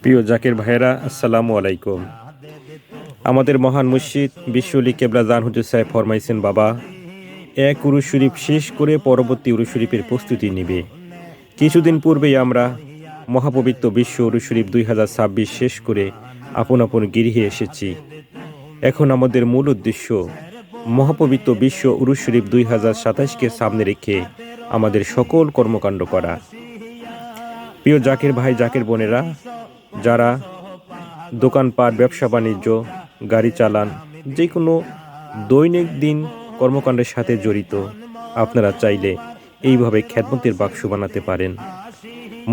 প্রিয় জাকির ভাইয়েরা, আসসালামু আলাইকুম। আমাদের মহান মুর্শিদ বিশ্বলি কেবলা জান হুজুর সাহেব ফরমাইছেন, বাবা এক উরুশ শরীফ শেষ করে পরবর্তী উরুশ শরীফের প্রস্তুতি নিবে। কিছুদিন পূর্বেই আমরা মহাপবিত্র বিশ্ব উরুশ শরীফ 2026 শেষ করে আপন আপন গৃহে এসেছি। এখন আমাদের মূল উদ্দেশ্য মহাপবিত্র বিশ্ব উরুশ শরীফ 2027কে সামনে রেখে আমাদের সকল কর্মকাণ্ড করা। প্রিয় জাকির ভাই, জাকির বোনেরা, যারা দোকানপাট, ব্যবসা বাণিজ্য, গাড়ি চালান, যে কোনো দৈনন্দিন কর্মকাণ্ডের সাথে জড়িত, আপনারা চাইলে এইভাবে খেদমতের বাক্স বানাতে পারেন।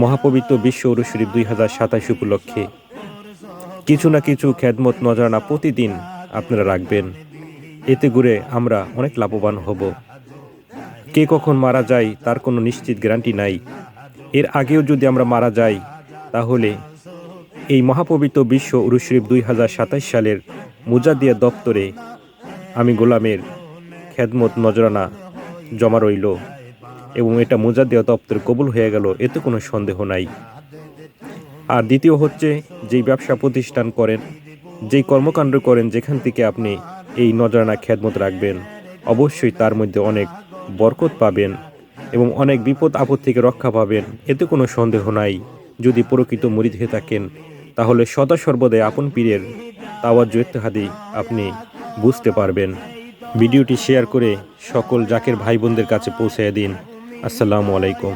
মহাপবিত্র বিশ্ব উরুশ শরীফ 2027 উপলক্ষে কিছু না কিছু খেদমত নজরানা প্রতিদিন আপনারা রাখবেন। এতে করে আমরা অনেক লাভবান হব। কে কখন মারা যায় তার কোনো নিশ্চিত গ্যারান্টি নাই। এর আগেও যদি আমরা মারা যাই, তাহলে এই মহাপবিত্র বিশ্ব উরুশ শরীফ 2027 সালের মুজাদ্দিয়া দপ্তরে আমি গোলামের খেদমত নজরানা জমা রইল এবং এটা মুজাদ্দিয়া দপ্তরে কবুল হয়ে গেল, এতে কোনো সন্দেহ নাই। আর দ্বিতীয় হচ্ছে, যেই ব্যবসা প্রতিষ্ঠান করেন, যেই কর্মকাণ্ড করেন, যেখান থেকে আপনি এই নজরানা খেদমত রাখবেন, অবশ্যই তার মধ্যে অনেক বরকত পাবেন এবং অনেক বিপদ আপদ থেকে রক্ষা পাবেন, এতে কোনো সন্দেহ নাই। যদি প্রকৃত মুরিদ হয়ে থাকেন, তাহলে সদা সর্বদাই আপন পীরের তাওয়াজ্জুহ ইত্তেহাদি আপনি বুঝতে পারবেন। ভিডিওটি শেয়ার করে সকল জাকের ভাই বোনদের কাছে পৌঁছে দিন। আসসালামু আলাইকুম।